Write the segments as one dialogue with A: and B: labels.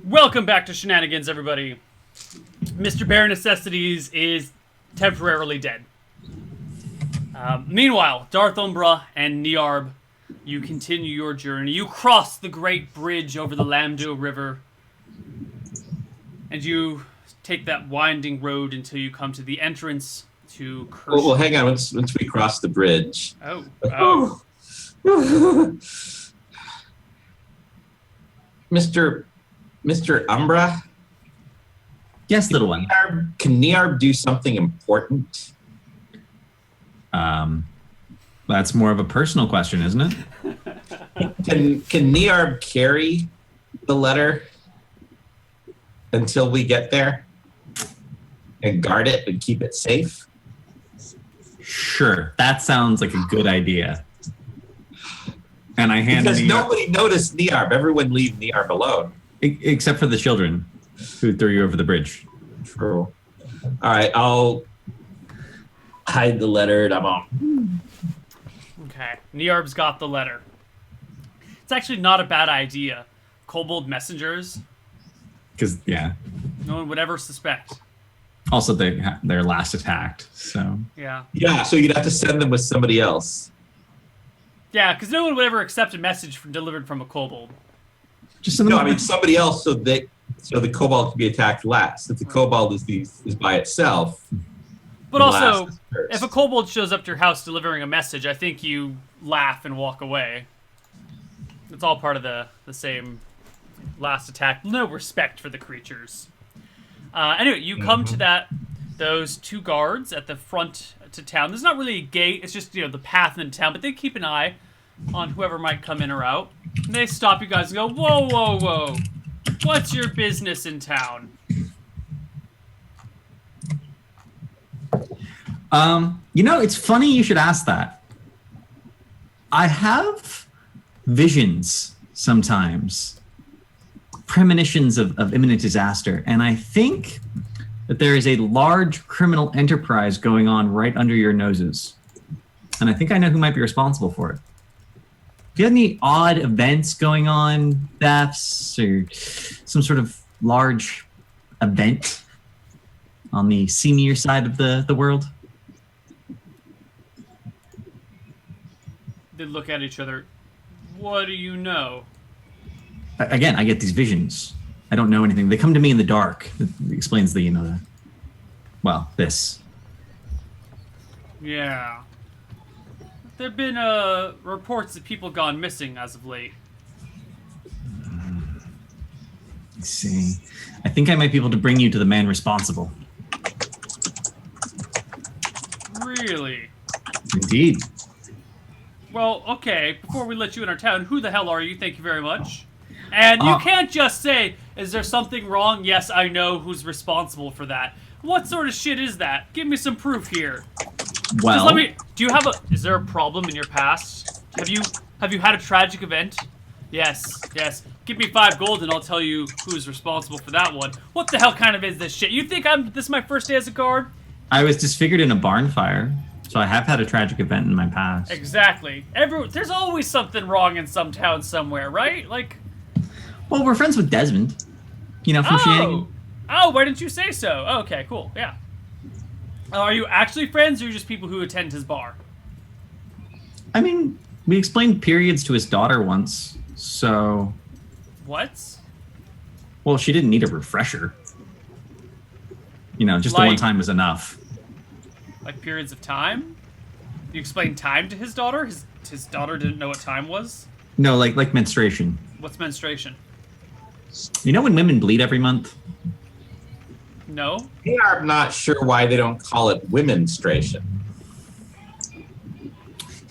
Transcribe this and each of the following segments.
A: Welcome back to Shenanigans, everybody. Mr. Bare Necessities is temporarily dead. Meanwhile, Darth Umbra and Niarb, you continue your journey. You cross the great bridge over the Lambdo River, and you take that winding road until you come to the entrance to Kerswick.
B: Well, hang on. Once we cross the bridge.
A: Oh.
B: Mr. Umbra?
C: Yes, little one.
B: Can Niarb do something important?
C: That's more of a personal question, isn't it?
B: Can Niarb carry the letter until we get there? And guard it and keep it safe?
C: Sure. That sounds like a good idea. And I hand
B: Because
C: Niarb,
B: nobody noticed Niarb. Everyone leave Niarb alone.
C: except for the children who threw you over the bridge.
B: True. All right, I'll hide the letter and I'm on.
A: Okay, Niarb's got the letter. It's actually not a bad idea. Kobold messengers,
C: Because, yeah.
A: no one would ever suspect.
C: Also, they're last attacked, so...
A: Yeah.
B: Yeah, so you'd have to send them with somebody else.
A: Yeah, because no one would ever accept a message delivered from a kobold.
C: Just send them
B: No, I
C: over.
B: mean somebody else so the kobold can be attacked last. If the kobold is by itself.
A: But
B: the
A: also,
B: last is first.
A: if a kobold shows up to your house delivering a message, I think you laugh and walk away. It's all part of the same last attack. No respect for the creatures. Anyway, you come to those two guards at the front to town. There's not really a gate. It's just, the path into town. But they keep an eye on whoever might come in or out. And they stop you guys and go, whoa, whoa, whoa. What's your business in town?
C: It's funny you should ask that. I have visions sometimes, premonitions of imminent disaster, and I think that there is a large criminal enterprise going on right under your noses. And I think I know who might be responsible for it. Do you have any odd events going on, thefts, or some sort of large event on the seamier side of the world?
A: They look at each other. What do you know?
C: Again, I get these visions. I don't know anything. They come to me in the dark. It explains this.
A: Yeah. There have been reports that people gone missing as of late.
C: Let's see. I think I might be able to bring you to the man responsible.
A: Really?
C: Indeed.
A: Well, okay, before we let you in our town, who the hell are you? Thank you very much. And you can't just say, is there something wrong? Yes, I know who's responsible for that. What sort of shit is that? Give me some proof here.
C: Well,
A: Is there a problem in your past? Have you had a tragic event? Yes. Give me 5 gold and I'll tell you who's responsible for that one. What the hell kind of is this shit? You think this is my first day as a guard?
C: I was disfigured in a barn fire, so I have had a tragic event in my past.
A: Exactly. There's always something wrong in some town somewhere, right?
C: Well, we're friends with Desmond. From Shenanigans.
A: Oh, why didn't you say so? Okay, cool, yeah. Are you actually friends, or are you just people who attend his bar?
C: I mean, we explained periods to his daughter once, so...
A: What?
C: Well, she didn't need a refresher. Just the one time was enough.
A: Like periods of time? You explained time to his daughter? His daughter didn't know what time was?
C: No, like menstruation.
A: What's menstruation?
C: You know when women bleed every month?
A: No?
B: I'm not sure why they don't call it womenstration.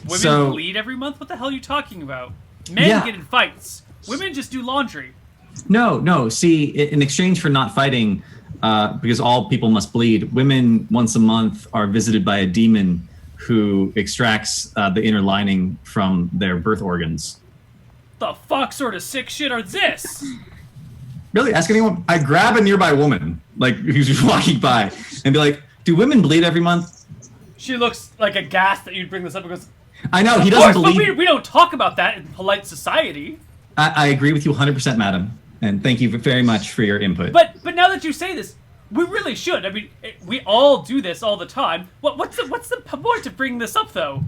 A: Women bleed every month? What the hell are you talking about? Men get in fights. Women just do laundry.
C: No. See, in exchange for not fighting, because all people must bleed, women once a month are visited by a demon who extracts the inner lining from their birth organs.
A: The fuck sort of sick shit are this?
C: Really? Ask anyone. I grab a nearby woman, who's just walking by, and be like, do women bleed every month?
A: She looks like aghast that you'd bring this up and goes,
C: I know, he doesn't believe...
A: But we don't talk about that in polite society.
C: I agree with you 100%, madam. And thank you very much for your input.
A: But now that you say this, we really should. I mean, we all do this all the time. What's the point of bringing this up, though?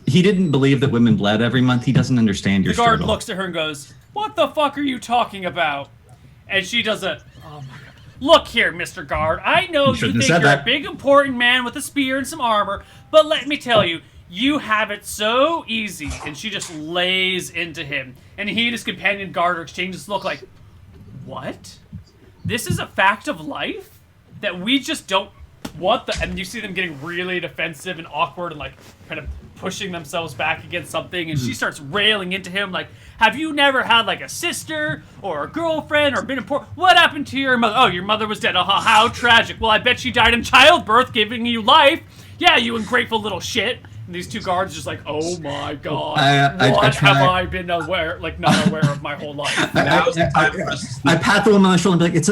C: He didn't believe that women bled every month. He doesn't understand your
A: The guard
C: struggle.
A: looks at her and goes, "What the fuck are you talking about?" And she does a, "Oh my god. Look here, Mr. Guard. I know you think you're a big important man with a spear and some armor, but let me tell you, you have it so easy." And she just lays into him. And he and his companion guard exchange this look like, "What? This is a fact of life? That we just don't want the..." And you see them getting really defensive and awkward and, like, kind of pushing themselves back against something. And she starts railing into him like, "Have you never had, like, a sister or a girlfriend or been important? What happened to your mother? Oh, your mother was dead. How tragic. Well, I bet she died in childbirth, giving you life. Yeah, you ungrateful little shit." And these two guards just like, "Oh my god, what have I been not aware of my whole life?"
C: I pat the woman on the shoulder and be like,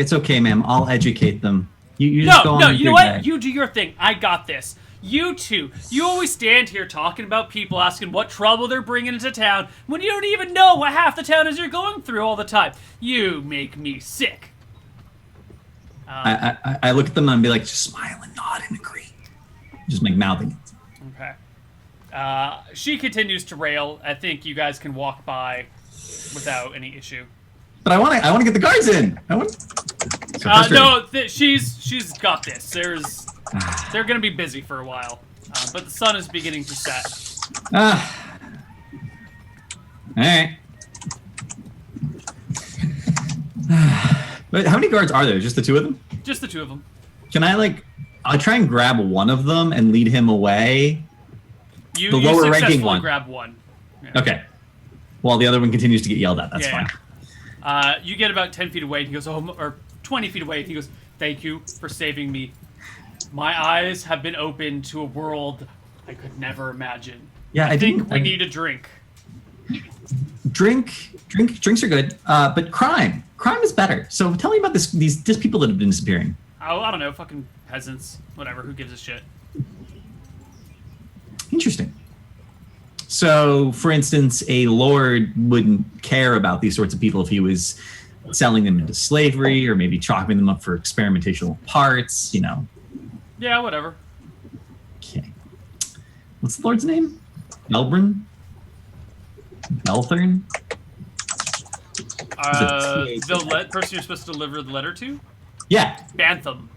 C: it's okay, ma'am. I'll educate them. You just go on
A: No,
C: with
A: you know
C: your
A: what?
C: day."
A: You do your thing. I got this. You two, you always stand here talking about people, asking what trouble they're bringing into town, when you don't even know what half the town is you're going through all the time. You make me sick.
C: I look at them and be like, just smile and nod and agree. Just like mouthing it.
A: Okay. She continues to rail. I think you guys can walk by without any issue.
C: But I want to get the guards in.
A: She's got this. They're gonna be busy for a while, but the sun is beginning to set.
C: All right. But how many guards are there? Just the two of them?
A: Just the two of them.
C: Can I'll try and grab one of them and lead him away.
A: You
C: lower ranking one.
A: Grab one. Yeah.
C: Okay. While the other one continues to get yelled at. That's fine.
A: You get about 10 feet away, and he goes, or 20 feet away, and he goes, "Thank you for saving me. My eyes have been opened to a world I could never imagine.
C: Yeah,
A: I think we need a drink."
C: Drinks are good, but crime is better. So tell me about these people that have been disappearing.
A: Oh, I don't know, fucking peasants, whatever. Who gives a shit?
C: Interesting. So, for instance, a lord wouldn't care about these sorts of people if he was selling them into slavery or maybe chopping them up for experimental parts.
A: Yeah, whatever.
C: Okay. What's the lord's name? Elbrun? Belthern?
A: The person you're supposed to deliver the letter to?
C: Yeah.
A: Bantham.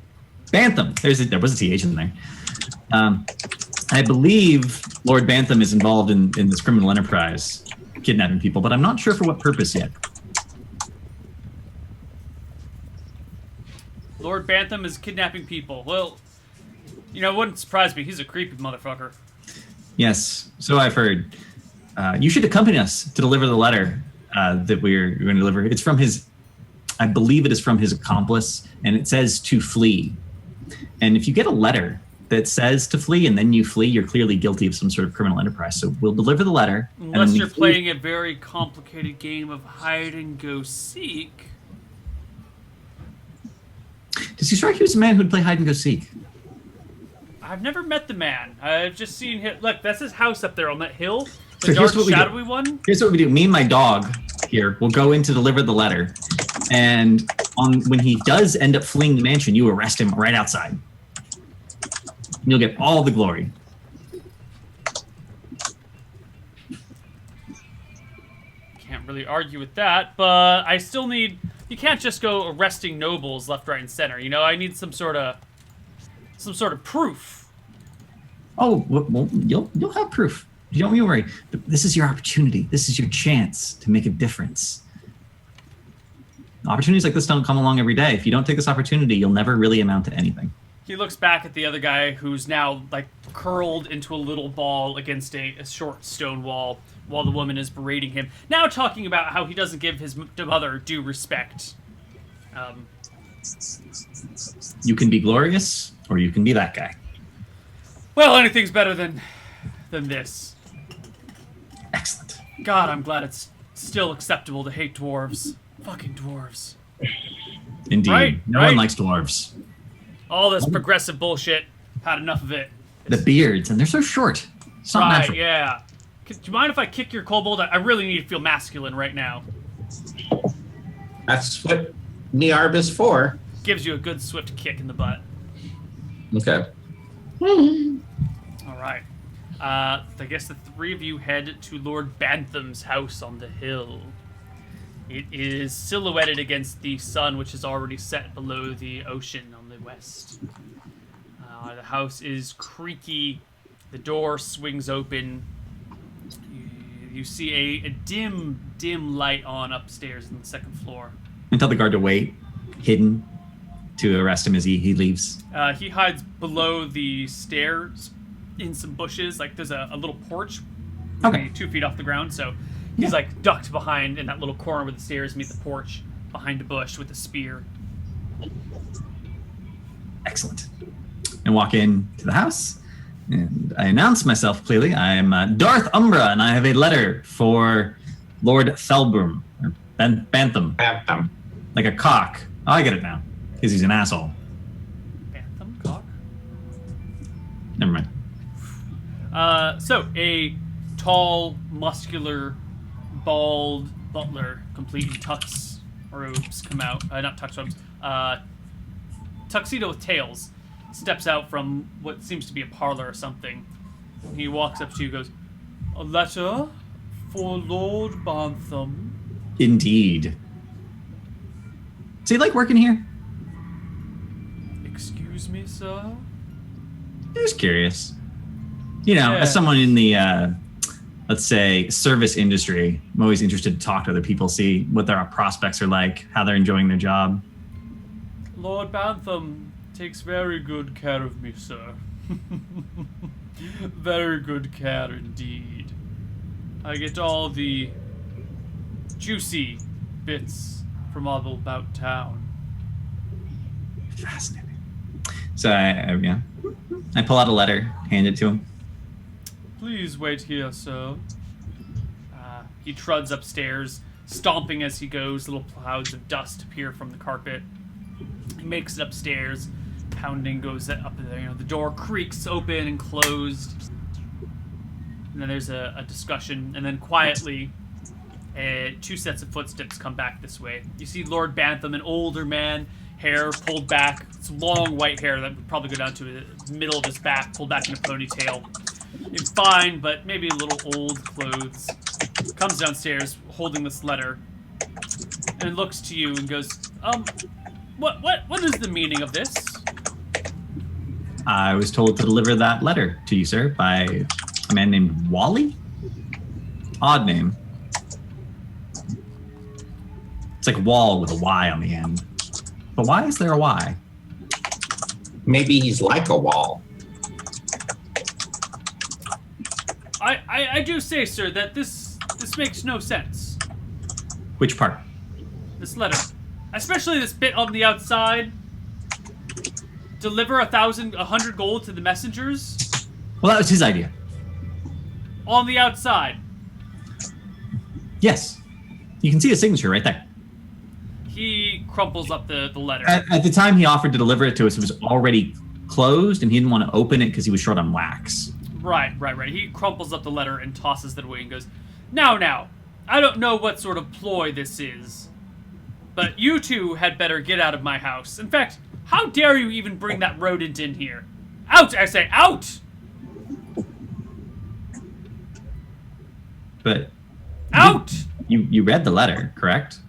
C: There was a TH in there. I believe Lord Bantham is involved in this criminal enterprise, kidnapping people, but I'm not sure for what purpose yet.
A: Lord Bantham is kidnapping people. Well, it wouldn't surprise me. He's a creepy motherfucker.
C: Yes, so I've heard. You should accompany us to deliver the letter that we're going to deliver. It's from I believe it is from his accomplice, and it says to flee. And if you get a letter that says to flee and then you flee, you're clearly guilty of some sort of criminal enterprise. So we'll deliver the letter.
A: Unless you're playing a very complicated game of hide and go seek.
C: Does he strike you as a man who'd play hide and go seek?
A: I've never met the man. I've just seen him. Look, that's his house up there on that hill. The
C: So
A: dark,
C: here's what we do.
A: shadowy one.
C: Here's what we do. Me and my dog here will go in to deliver the letter. And when he does end up fleeing the mansion, you arrest him right outside. And you'll get all the glory.
A: Can't really argue with that, but I still need... You can't just go arresting nobles left, right, and center. I need some sort of proof.
C: Oh, well, you'll have proof. You don't worry. This is your opportunity. This is your chance to make a difference. Opportunities like this don't come along every day. If you don't take this opportunity, you'll never really amount to anything.
A: He looks back at the other guy who's now, curled into a little ball against a short stone wall while the woman is berating him. Now talking about how he doesn't give his mother due respect.
C: You can be glorious, or you can be that guy.
A: Well, anything's better than this.
C: Excellent.
A: God, I'm glad it's still acceptable to hate dwarves. Fucking dwarves.
C: Indeed.
A: Right,
C: No one likes dwarves.
A: All this progressive bullshit. Had enough of it.
C: The beards, and they're so short. It's not natural.
A: Yeah. Do you mind if I kick your kobold? I really need to feel masculine right now.
B: That's what Niarb is for.
A: Gives you a good swift kick in the butt.
B: Okay.
A: All right. I guess the three of you head to Lord Bantham's house on the hill. It is silhouetted against the sun, which is already set below the ocean on the west. The house is creaky. The door swings open. You see a dim light on upstairs on the second floor.
C: And tell the guard to wait, hidden, to arrest him as he leaves.
A: He hides below the stairs in some bushes. Like there's a little porch, maybe 2 feet off the ground. So he's like ducked behind in that little corner where the stairs meet the porch, behind a bush with a spear.
C: Excellent. And walk in to the house. And I announce myself clearly. I am Darth Umbra, and I have a letter for Lord Felbrum, or Bantham.
B: Bantham.
C: Like a cock. Oh, I get it now. Because he's an asshole.
A: Bantham cock?
C: Never mind.
A: So a tall, muscular, bald butler, complete in tux robes, come out. Not tux robes. Tuxedo with tails. Steps out from what seems to be a parlor or something. He walks up to you and goes, "A letter for Lord Bantham."
C: Indeed. So you like working here?
A: Excuse me, sir?
C: Just curious. You know,
A: Yeah.
C: as someone in the, let's say, service industry, I'm always interested to talk to other people, see what their prospects are like, how they're enjoying their job.
A: Lord Bantham takes very good care of me, sir. Very good care indeed. I get all the juicy bits from all about town.
C: Fascinating. So I pull out a letter, hand it to him.
A: Please wait here, sir. He truds upstairs, stomping as he goes. Little clouds of dust appear from the carpet. He makes it upstairs. Pounding goes up there. You know, the door creaks open and closed. And then there's a discussion. And then quietly, 2 sets of footsteps come back this way. You see Lord Bantham, an older man, hair pulled back. It's long white hair that would probably go down to the middle of his back, pulled back in a ponytail. It's fine, but maybe a little old clothes. Comes downstairs holding this letter and looks to you and goes, what is the meaning of this?
C: I was told to deliver that letter to you, sir, by a man named Wally? Odd name. It's like wall with a Y on the end. But why is there a Y?
B: Maybe he's like a wall.
A: I do say, sir, that this makes no sense.
C: Which part?
A: This letter. Especially this bit on the outside. Deliver 100 gold to the messengers.
C: Well, that was his idea.
A: On the outside.
C: Yes. You can see his signature right there.
A: He crumples up the letter.
C: At the time he offered to deliver it to us, it was already closed, and he didn't want to open it because he was short on wax.
A: Right. He crumples up the letter and tosses it away and goes, Now, I don't know what sort of ploy this is, but you two had better get out of my house. In fact, how dare you even bring that rodent in here? Out, I say, out!
C: But
A: Out!
C: you read the letter, correct?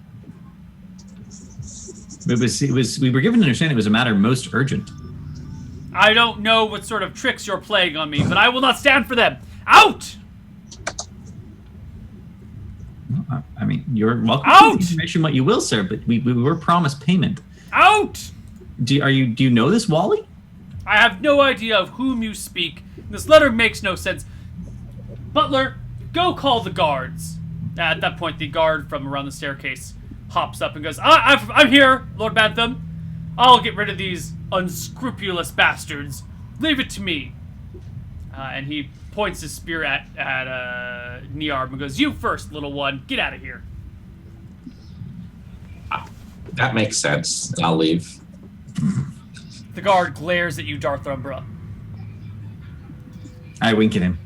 C: It was we were given to understand it was a matter most urgent.
A: I don't know what sort of tricks you're playing on me, but I will not stand for them. Out!
C: I mean, you're welcome
A: Out!
C: to information what you will, sir, but we were promised payment.
A: Out!
C: Do you know this Wally?
A: I have no idea of whom you speak. This letter makes no sense. Butler, go call the guards. At that point, the guard from around the staircase hops up and goes, I'm here, Lord Bantham. I'll get rid of these unscrupulous bastards. Leave it to me. And he points his spear at Niarb and goes, you first, little one. Get out of here.
B: That makes sense. I'll leave.
A: The guard glares at you, Darth Umbra.
C: I wink at him.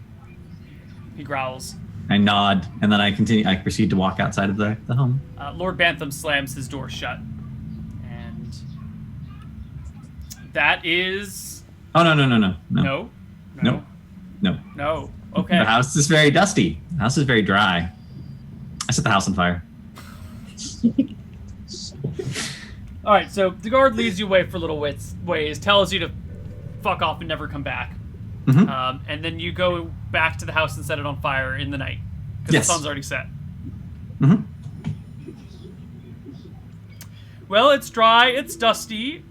A: He growls.
C: I nod, and then I continue. I proceed to walk outside of the home.
A: Lord Bantham slams his door shut, and that is
C: Oh no!
A: no. Okay.
C: The house is very dusty. The house is very dry. I set the house on fire.
A: All right, so the guard leads you away for a little ways, tells you to fuck off and never come back.
C: Mm-hmm.
A: And then you go back to the house and set it on fire in the night. Because
C: Yes.
A: the sun's already set.
C: Mm-hmm.
A: Well, it's dry, it's dusty.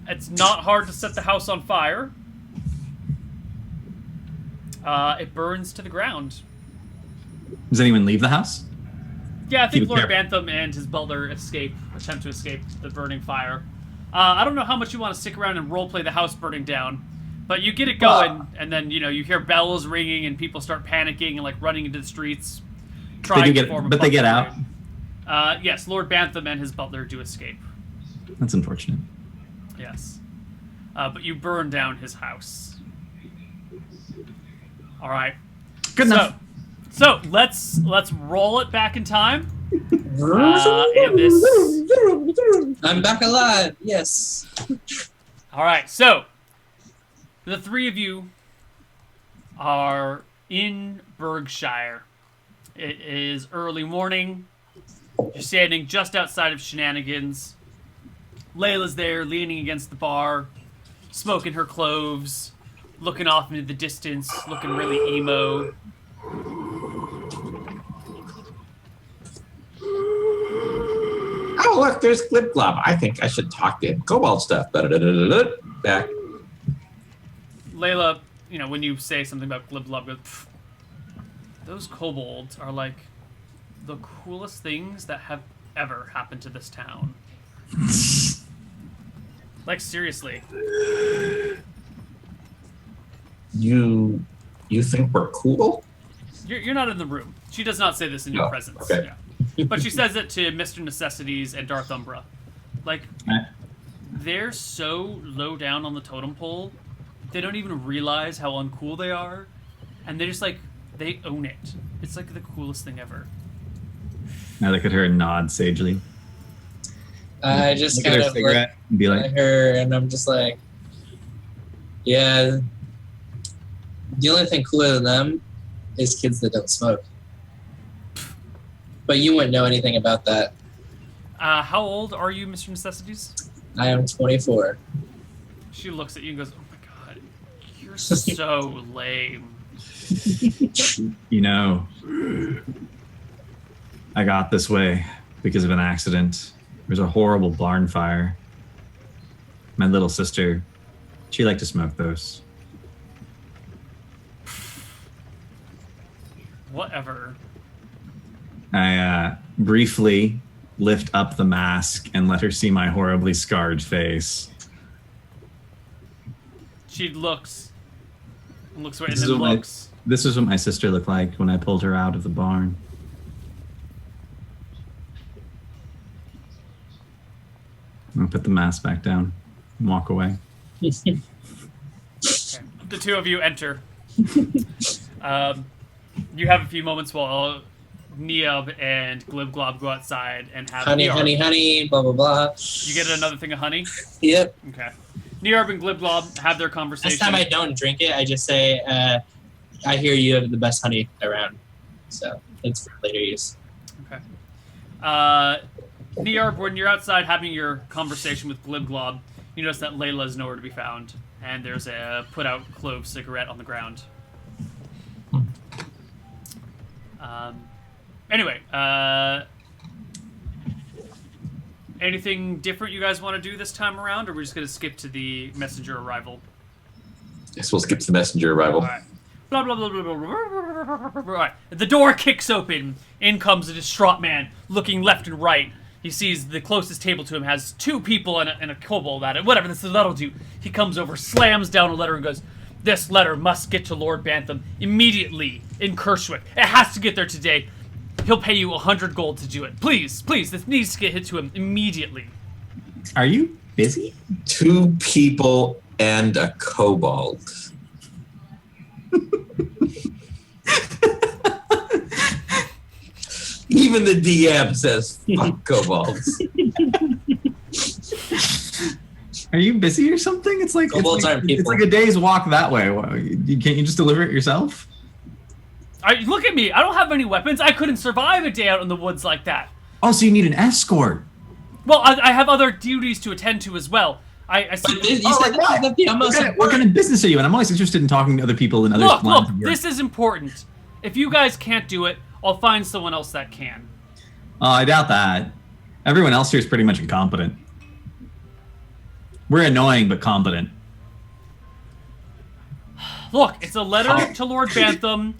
A: It's not hard to set the house on fire. It burns to the ground.
C: Does anyone leave the house?
A: Yeah, I think
C: Keep it
A: Lord
C: careful.
A: Bantham and his butler attempt to escape the burning fire. I don't know how much you want to stick around and roleplay the house burning down, but you get it going, and then you hear bells ringing and people start panicking and like running into the streets, trying to form a
C: But they get
A: buffer
C: out.
A: raid. Yes, Lord Bantham and his butler do escape.
C: That's unfortunate.
A: Yes, but you burn down his house. All right.
C: Good enough.
A: So let's roll it back in time. And this.
D: I'm back alive. Yes.
A: All right. So the three of you are in Berkshire. It is early morning. You're standing just outside of Shenanigans. Layla's there, leaning against the bar, smoking her cloves, looking off into the distance, looking really emo.
B: Oh, look, there's Glib Glob. I think I should talk to him. Cobalt stuff. Da-da-da-da-da-da. Back.
A: Layla, when you say something about Glib-Glob, goes, "Pfft, those kobolds are like the coolest things that have ever happened to this town. Like, seriously.
B: You think we're cool?
A: You're not in the room. She does not say this in your
B: No,
A: presence.
B: okay.
A: Yeah. But she says it to Mr. Necessities and Darth Umbra. Like, they're so low down on the totem pole, they don't even realize how uncool they are. And they just, they own it. It's, like, the coolest thing ever.
C: I look at her and nod sagely.
D: I just
C: Look at
D: kind
C: her
D: of
C: cigarette and be
D: look
C: like,
D: at her, and I'm just like, yeah. The only thing cooler than them is kids that don't smoke. But you wouldn't know anything about that.
A: How old are you, Mr. Necessities?
D: I am 24.
A: She looks at you and goes, oh my god, you're so lame.
C: I got this way because of an accident. There was a horrible barn fire. My little sister, she liked to smoke those.
A: Whatever.
C: I briefly lift up the mask and let her see my horribly scarred face.
A: She looks and looks away and
C: This
A: then
C: is what
A: looks.
C: This is what my sister looked like when I pulled her out of the barn. I'll put the mask back down and walk away.
A: Okay. The two of you enter. You have a few moments while Neob and Glib-Glob go outside and have
D: Honey,
A: Nearb.
D: honey, blah, blah, blah.
A: You get another thing of honey?
D: Yep.
A: Okay. Nearb and Glib-Glob have their
D: This
A: conversation.
D: time I don't drink it. I just say, I hear you have the best honey around. So it's for later use.
A: Okay. Nearb, when you're outside having your conversation with Glib-Glob, you notice that Layla is nowhere to be found, and there's a put-out clove cigarette on the ground. Anyway, anything different you guys want to do this time around, or we're just going to skip to the messenger arrival?
B: Guess we'll skip the messenger arrival.
A: All right. Blah, blah, blah, blah, blah, blah, blah, blah. All right. The door kicks open. In comes a distraught man, looking left and right. He sees the closest table to him has two people and a kobold at it. Whatever, that'll do. He comes over, slams down a letter, and goes, "This letter must get to Lord Bantham immediately in Kerswick. It has to get there today. He'll pay you 100 gold to do it. Please, please, this needs to get hit to him immediately."
C: Are you busy?
B: 2 people and a kobold. Even the DM says, fuck kobolds.
C: Are you busy or something? It's like
D: Kobolds aren't
C: it's
D: people.
C: like a day's walk that way. Can't you just deliver it yourself?
A: Look at me. I don't have any weapons. I couldn't survive a day out in the woods like that.
C: Oh, so you need an escort.
A: Well, I have other duties to attend to as well. I
D: But
A: see.
D: you
C: Oh,
D: said
C: like what?
D: that the almost
C: What kind of business are you in? I'm always interested in talking to other people in other
A: Look,
C: lines of work.
A: this is important. If you guys can't do it, I'll find someone else that can.
C: Oh, I doubt that. Everyone else here is pretty much incompetent. We're annoying but competent.
A: Look, it's a letter to Lord Bantham.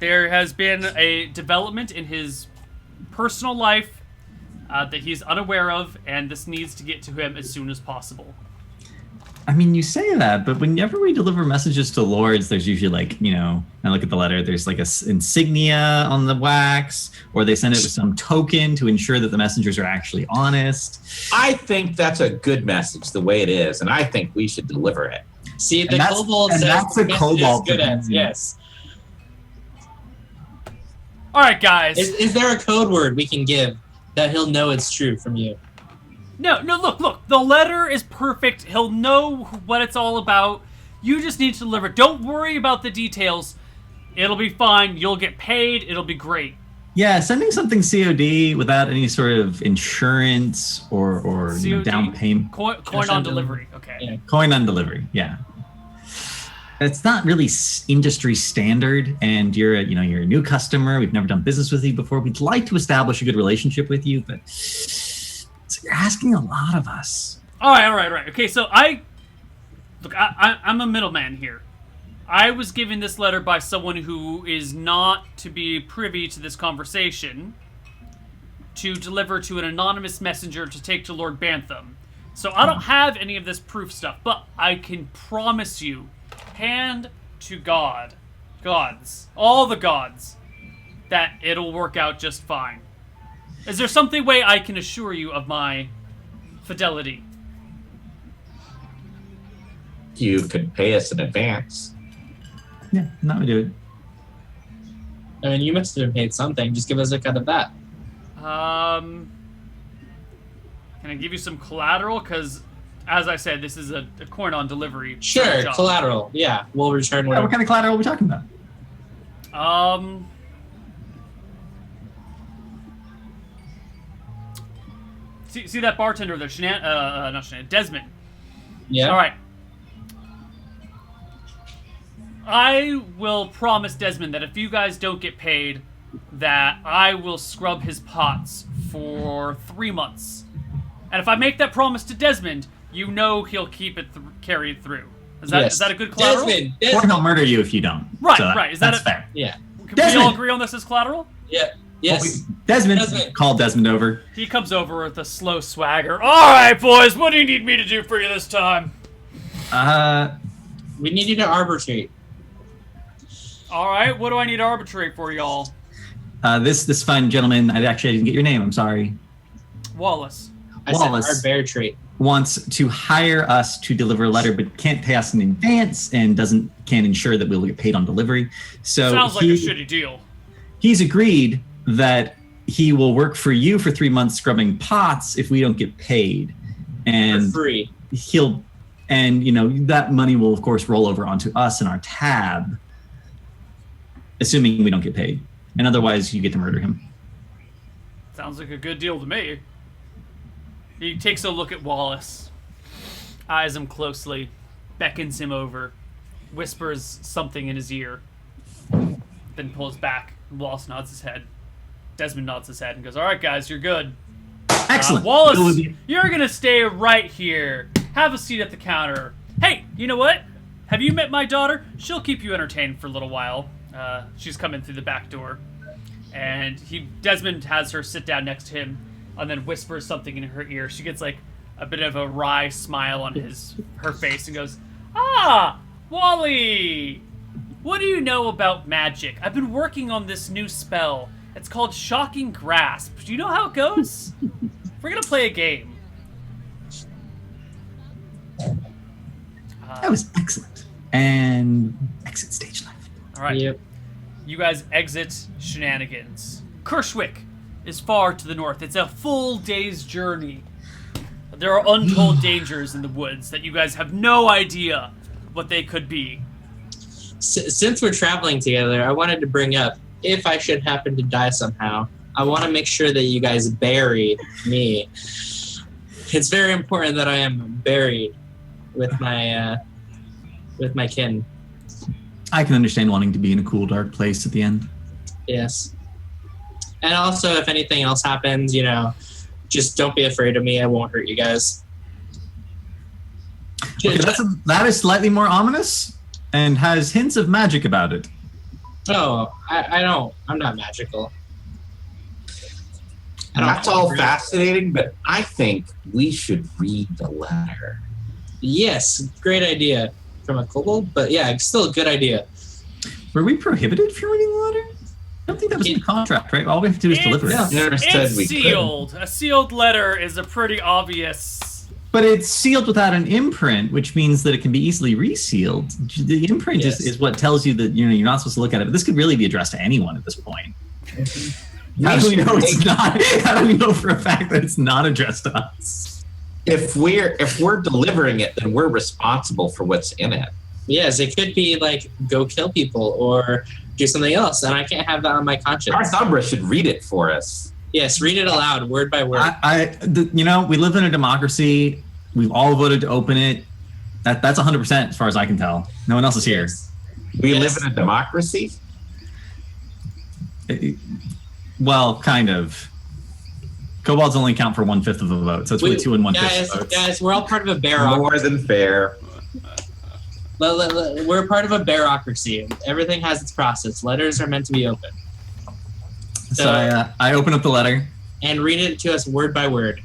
A: There has been a development in his personal life that he's unaware of, and this needs to get to him as soon as possible.
C: I mean, you say that, but whenever we deliver messages to lords, there's usually like, I look at the letter, there's like a insignia on the wax, or they send it with some token to ensure that the messengers are actually honest.
B: I think that's a good message the way it is, and I think we should deliver it.
D: See, the kobold says
C: that's a
D: the
C: kobold
D: good at.
C: thing.
D: Yes.
A: All right, guys.
D: Is there a code word we can give that he'll know it's true from you?
A: No, look. The letter is perfect. He'll know what it's all about. You just need to deliver. Don't worry about the details. It'll be fine. You'll get paid. It'll be great.
C: Yeah, sending something COD without any sort of insurance or
A: COD?
C: down payment.
A: Coin on delivery. Okay.
D: Yeah.
C: Coin on delivery, yeah. It's not really industry standard, and you're a new customer. We've never done business with you before. We'd like to establish a good relationship with you, but you're asking a lot of us.
A: All right. Okay, so I'm a middleman here. I was given this letter by someone who is not to be privy to this conversation to deliver to an anonymous messenger to take to Lord Bantham. So I don't have any of this proof stuff, but I can promise you, hand to gods, all the gods, that it'll work out just fine. Is there something way I can assure you of my fidelity?
B: You could pay us in advance.
C: Yeah, not we do it.
D: I mean, you must have paid something. Just give us a cut of that.
A: Can I give you some collateral? Because, as I said, this is a coin on delivery.
D: Sure,
A: job.
D: collateral. Yeah, we'll return
C: Yeah,
D: whatever.
C: what kind of collateral are we talking about?
A: See that bartender there, Desmond.
D: Yeah.
A: All right. I will promise Desmond that if you guys don't get paid, that I will scrub his pots for 3 months. And if I make that promise to Desmond, you know he'll keep it carried through. Is that a good collateral?
C: Or
D: Desmond.
C: he'll murder you if you don't.
A: Right,
C: So
A: right. Is that
C: that's fair?
D: Yeah.
A: Can we
C: Desmond!
A: all agree on this as collateral?
D: Yeah. Yes.
C: Desmond,
D: Desmond.
C: call Desmond over.
A: He comes over with a slow swagger. All right, boys, what do you need me to do for you this time?
D: We need you to arbitrate.
A: All right, what do I need to arbitrate for y'all?
C: This fine gentleman, I didn't get your name, I'm sorry,
A: Wallace.
D: I
C: Wallace.
D: said arbitrate.
C: wants to hire us to deliver a letter, but can't pay us in advance and can't ensure that we'll get paid on delivery. So
A: Sounds like a shitty deal.
C: He's agreed that he will work for you for 3 months scrubbing pots if we don't get paid. And
D: For free.
C: that money will of course roll over onto us in our tab, assuming we don't get paid. And otherwise you get to murder him.
A: Sounds like a good deal to me. He takes a look at Wallace, eyes him closely, beckons him over, whispers something in his ear, then pulls back. Wallace nods his head. Desmond nods his head and goes, "All right, guys, you're good.
C: Excellent.
A: Wallace, you're going to stay right here. Have a seat at the counter. Hey, you know what? Have you met my daughter? She'll keep you entertained for a little while. She's coming through the back door." And Desmond has her sit down next to him and then whispers something in her ear. She gets like a bit of a wry smile on her face and goes, "Ah, Wally, what do you know about magic? I've been working on this new spell. It's called Shocking Grasp. Do you know how it goes? We're going to play a game."
C: That was excellent. And exit stage left.
A: All right.
D: Yep.
A: You guys exit Shenanigans. Kerswick, is far to the north. It's a full day's journey. There are untold dangers in the woods that you guys have no idea what they could be.
D: Since we're traveling together, I wanted to bring up, if I should happen to die somehow, I want to make sure that you guys bury me. It's very important that I am buried with my kin.
C: I can understand wanting to be in a cool, dark place at the end.
D: Yes. And also, if anything else happens, just don't be afraid of me. I won't hurt you guys.
C: Okay, that is slightly more ominous and has hints of magic about it.
D: Oh, I don't. I'm not magical.
B: That's all fascinating, but I think we should read the letter.
D: Yes, great idea from a kobold, but yeah, still a good idea.
C: Were we prohibited from reading the letter? I don't think that was in the contract, right? All we have to do is deliver it.
B: Never said we
A: It's sealed. A sealed letter is a pretty obvious.
C: But it's sealed without an imprint, which means that it can be easily resealed. The imprint is what tells you that you're not supposed to look at it. But this could really be addressed to anyone at this point. How do we know it's not? How do we know for a fact that it's not addressed to us?
B: If we're delivering it, then we're responsible for what's in it.
D: Yes, it could be like go kill people or do something else, and I can't have that on my conscience.
B: Arthumbra should read it for us.
D: Yes, read it aloud, word by word.
C: We live in a democracy. We've all voted to open it. That's 100% as far as I can tell. No one else is here.
D: Yes.
B: We live in a democracy?
C: Well, kind of. Kobolds only count for 1/5 of a vote, so it's really 2 1/5 votes.
D: Guys, we're all part of a bureaucracy.
B: More than fair.
D: We're part of a bureaucracy. Everything has its process. Letters are meant to be open.
C: So I open up the letter.
D: And read it to us word by word.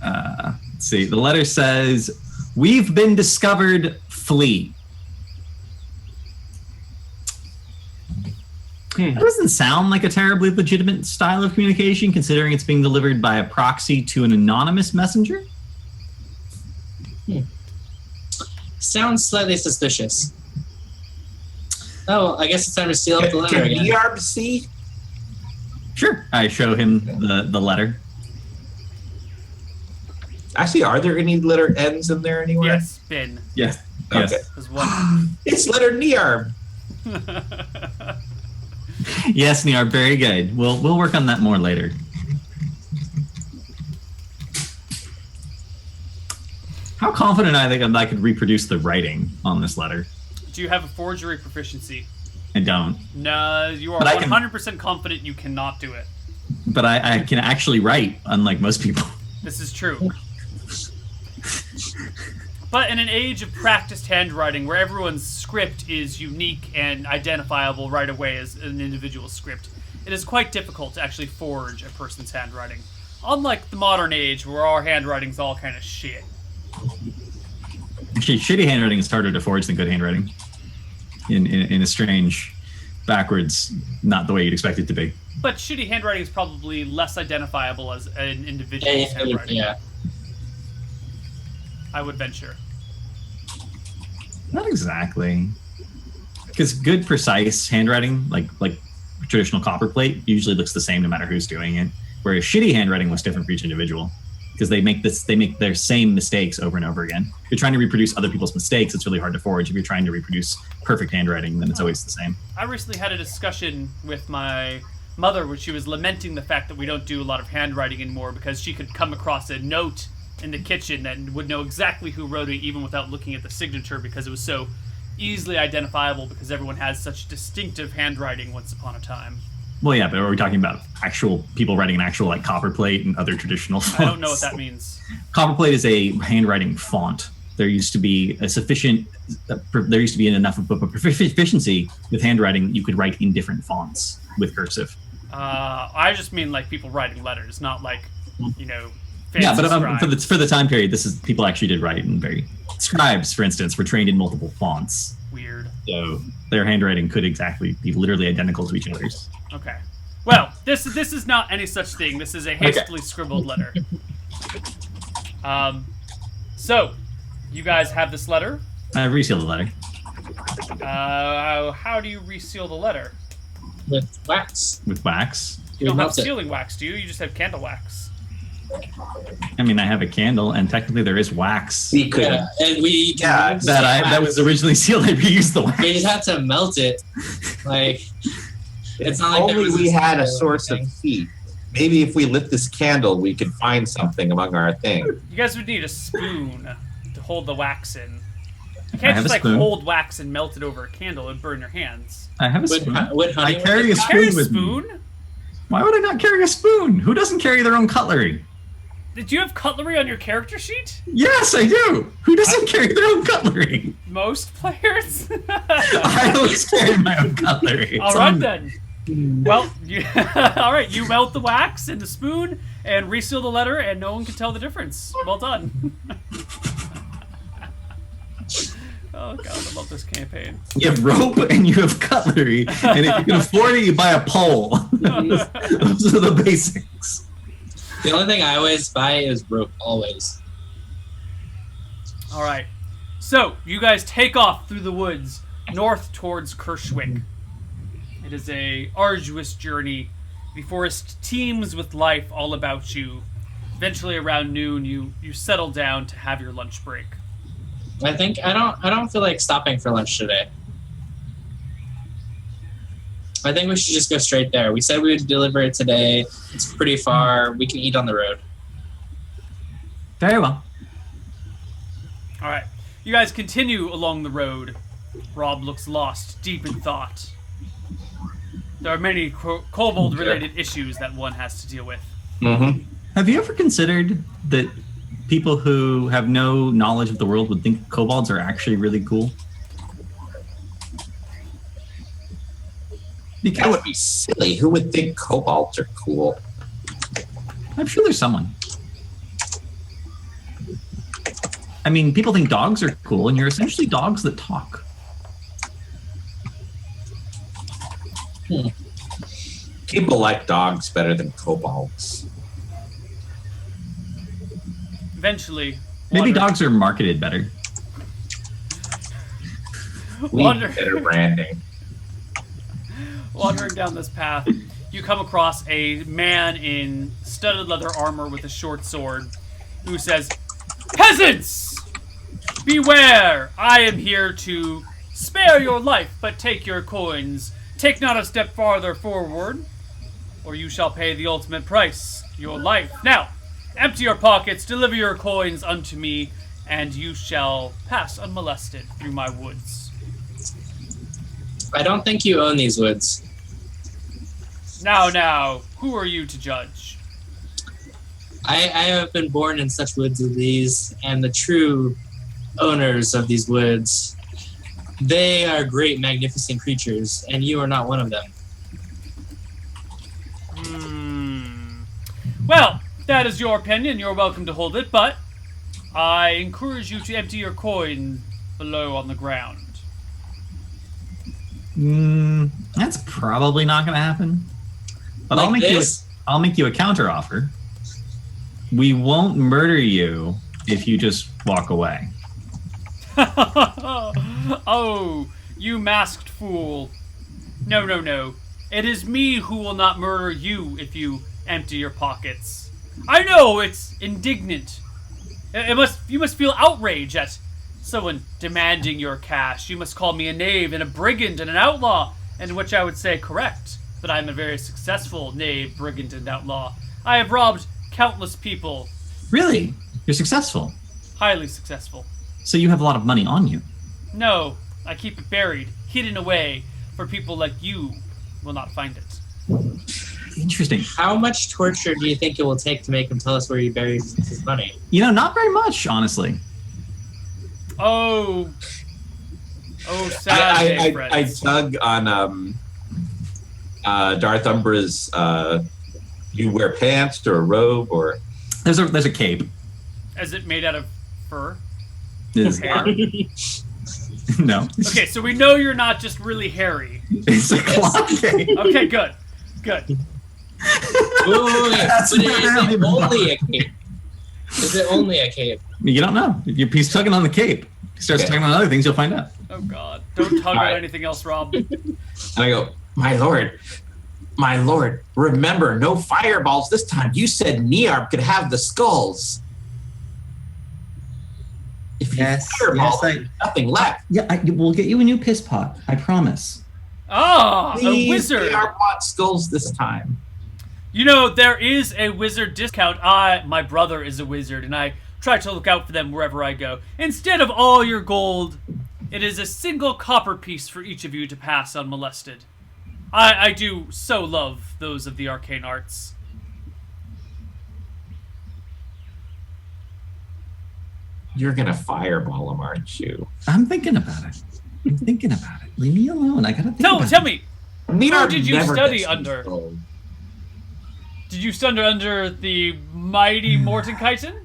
C: Let's see. The letter says, "We've been discovered. Flee." That doesn't sound like a terribly legitimate style of communication, considering it's being delivered by a proxy to an anonymous messenger.
D: Sounds slightly suspicious. Oh, I guess it's time to seal up the letter
B: Can
D: again.
B: Niarb see?
C: Sure. I show him the letter.
B: Actually, are there any letter N's in there anywhere?
A: Yes, bin.
C: Yes.
B: Okay.
C: Yes.
A: There's one.
B: It's letter Niarb.
C: Yes, Niar, very good. We'll work on that more later. How confident I think I could reproduce the writing on this letter?
A: Do you have a forgery proficiency?
C: I don't.
A: No, you are
C: But I can-
A: 100% confident you cannot do it.
C: But I can actually write, unlike most people.
A: This is true. But in an age of practiced handwriting where everyone's script is unique and identifiable right away as an individual script, it is quite difficult to actually forge a person's handwriting. Unlike the modern age where our handwriting's all kind of shit.
C: Actually, shitty handwriting is harder to forge than good handwriting. In a strange, backwards, not the way you'd expect it to be.
A: But shitty handwriting is probably less identifiable as an individual's handwriting.
D: Yeah.
A: I would venture.
C: Not exactly. Because good, precise handwriting, like traditional copperplate, usually looks the same no matter who's doing it. Whereas shitty handwriting looks different for each individual. Because they make their same mistakes over and over again. If you're trying to reproduce other people's mistakes, it's really hard to forge. If you're trying to reproduce perfect handwriting, then it's always the same.
A: I recently had a discussion with my mother where she was lamenting the fact that we don't do a lot of handwriting anymore because she could come across a note in the kitchen and would know exactly who wrote it even without looking at the signature because it was so easily identifiable because everyone has such distinctive handwriting once upon a time.
C: Well, yeah, but are we talking about actual people writing an actual copperplate and other traditional fonts?
A: I don't know what that means.
C: Copperplate is a handwriting font. There used to be enough of a proficiency with handwriting that you could write in different fonts with cursive.
A: I just mean like people writing letters, not like, fancy
C: Yeah, but
A: scribes.
C: for the time period, people actually did write in very... Scribes, for instance, were trained in multiple fonts.
A: Weird.
C: So their handwriting could exactly be literally identical to each other's.
A: Okay. Well, this is not any such thing. This is a hastily scribbled letter. So, you guys have this letter.
C: I resealed the letter.
A: How do you reseal the letter?
D: With wax.
C: with wax.
A: You don't have
D: melt it.
A: sealing wax, do you? You just have candle wax.
C: I mean, I have a candle, and technically there is wax
B: We could.
D: Yeah, and we
B: Yeah,
C: that was originally sealed. I reused the wax.
D: We just have to melt it. Like it's not like there
B: only
D: was
B: we had a
D: seal
B: source
D: thing.
B: of heat. Maybe if we lit this candle, we could find something among our thing.
A: You guys would need a spoon to hold the wax in. You
C: I
A: can't
C: have
A: just
C: a
A: like
C: spoon.
A: hold wax and melt it over a candle and burn your hands.
C: I have a
D: Would,
C: spoon.
D: would honey
C: I carry a
D: work?
A: Carry a
C: spoon with me.
A: spoon?
C: Why would I not carry a spoon? Who doesn't carry their own cutlery?
A: Did you have cutlery on your character sheet?
C: Yes, I do. Who doesn't carry their own cutlery?
A: Most players.
C: I always carry my own cutlery.
A: All right then. Well, you, all right. You melt the wax in the spoon and reseal the letter, and no one can tell the difference. Well done. Oh god, I love this campaign.
C: You have rope and you have cutlery, and if you can afford it, you buy a pole. Those are the basics.
D: The only thing I always buy is rope. Always.
A: All right. So you guys take off through the woods north towards Kerswick. It is a arduous journey. The forest teems with life all about you. Eventually, around noon, you settle down to have your lunch break.
D: I think I don't feel like stopping for lunch today. I think we should just go straight there. We said we would deliver it today. It's pretty far. We can eat on the road.
C: Very well.
A: All right. You guys continue along the road. Rob looks lost, deep in thought. There are many kobold-related issues that one has to deal with.
B: Mm-hmm.
C: Have you ever considered that people who have no knowledge of the world would think kobolds are actually really cool?
B: That
C: Because
B: would be silly. Who would think kobolds are cool?
C: I'm sure there's someone. I mean, people think dogs are cool, and you're essentially dogs that talk.
B: People like dogs better than kobolds.
A: Eventually,
C: Maybe dogs are marketed better.
B: We
A: Wander-
B: need better branding.
A: Wandering down this path, you come across a man in studded leather armor with a short sword who says, "Peasants! Beware! I am here to spare your life, but take your coins. Take not a step farther forward, or you shall pay the ultimate price, your life. Now, empty your pockets, deliver your coins unto me, and you shall pass unmolested through my woods."
D: I don't think you own these woods.
A: Now, who are you to judge?
D: I have been born in such woods as these, and the true owners of these woods, they are great, magnificent creatures, and you are not one of them.
A: Well, that is your opinion. You're welcome to hold it, but I encourage you to empty your coin below on the ground.
C: That's probably not going to happen. But
D: Like
C: I'll make you a counter offer. We won't murder you if you just walk away.
A: Oh, you masked fool. No. It is me who will not murder you if you empty your pockets. I know it's indignant. You must feel outrage at someone demanding your cash. You must call me a knave and a brigand and an outlaw, and which I would say correct, that I'm a very successful knave, brigand, and outlaw. I have robbed countless people.
C: Really? You're successful.
A: Highly successful.
C: So you have a lot of money on you.
A: No, I keep it buried, hidden away, for people like you will not find it.
C: Interesting.
D: How much torture do you think it will take to make him tell us where he buries his money?
C: You know, not very much, honestly.
A: Oh, sad day,
B: I
A: friends.
B: tug on Darth Umbra's. You wear pants or a robe or?
C: There's a cape.
A: Is it made out of fur?
C: Is-
A: Hair?
C: no.
A: Okay, so we know you're not just really hairy.
C: It's a cloth cape.
A: Okay, good.
D: Wait,
C: That's
D: but is
C: really
D: it only a cape? Is it only a cape?
C: You don't know. If he's tugging on the cape, he starts
B: Okay.
C: tugging on other things, you'll find out.
A: Oh God! Don't tug on
B: Alright.
A: anything else, Rob.
B: And I go, My lord, remember, no fireballs this time. You said Niarb could have the skulls. If you fireball, there's nothing left.
C: Yeah, we'll get you a new piss pot. I promise.
A: Ah,
B: Please,
A: a wizard.
B: Niarb wants skulls this time.
A: You know, there is a wizard discount. My brother is a wizard, and I try to look out for them wherever I go. Instead of all your gold, it is a single copper piece for each of you to pass unmolested. I do so love those of the arcane arts.
B: You're gonna fireball him, aren't you?
C: I'm thinking about it. Leave me alone. I gotta think about it.
A: Tell me,
B: Niarb
A: who did you
B: never
A: study
B: gets
A: under?
B: gold.
A: Did you study under the mighty Mordenkaiten?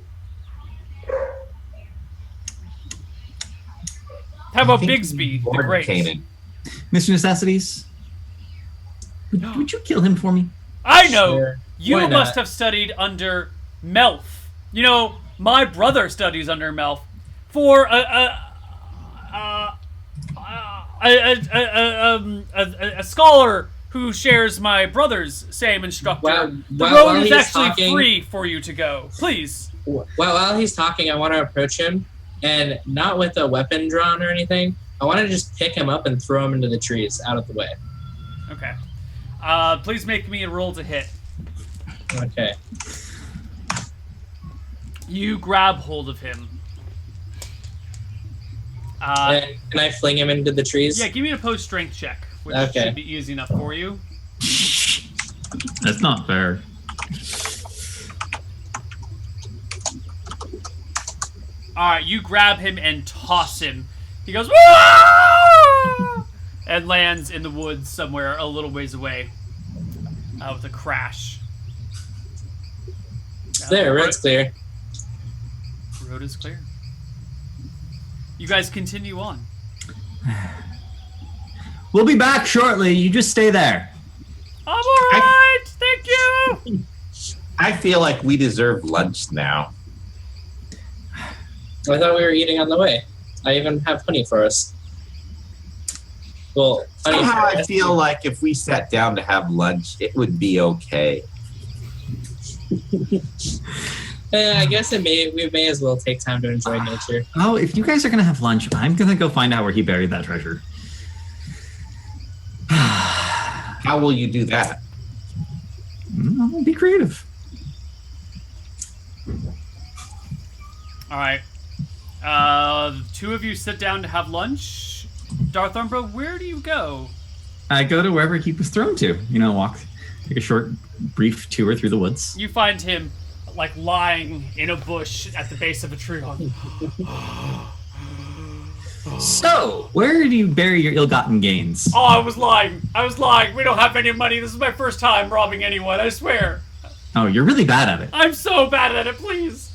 A: How about Bigsby the Great?
C: Mr. Necessities, would you kill him for me?
A: I know.
D: Sure.
A: You
D: Why
A: must
D: not?
A: have studied under Melf. You know, my brother studies under Melf for a scholar who shares my brother's same instructor. The road is actually free for you to go. Please.
D: Well, while he's talking, I want to approach him, and not with a weapon drawn or anything. I want to just pick him up and throw him into the trees, out of the way.
A: Okay. Please make me a roll to hit.
D: Okay.
A: You grab hold of him.
D: And can I fling him into the trees?
A: Yeah, give me an opposed strength check, which
D: Okay.
A: should be easy enough for you.
C: That's not fair.
A: Alright, you grab him and toss him. He goes, "Wah!" and lands in the woods somewhere a little ways away with a crash.
D: There, road's clear.
A: Road is clear. You guys continue on.
C: We'll be back shortly. You just stay there.
A: I'm alright! Thank you!
B: I feel like we deserve lunch now.
D: I thought we were eating on the way. I even have honey for us. Well, honey
B: Somehow
D: for
B: I
D: us.
B: feel like if we sat down to have lunch, it would be okay.
D: I guess we may as well take time to enjoy nature.
C: Oh, if you guys are gonna have lunch, I'm gonna go find out where he buried that treasure.
B: How will you do that?
C: I'll be creative.
A: Alright. Two of you sit down to have lunch. Darth Umbra, where do you go?
C: I go to wherever he was thrown to. Take a short, brief tour through the woods.
A: You find him, like, lying in a bush at the base of a tree.
C: So, where do you bury your ill-gotten gains?
A: Oh, I was lying. We don't have any money. This is my first time robbing anyone, I swear.
C: Oh, you're really bad at it.
A: I'm so bad at it, please.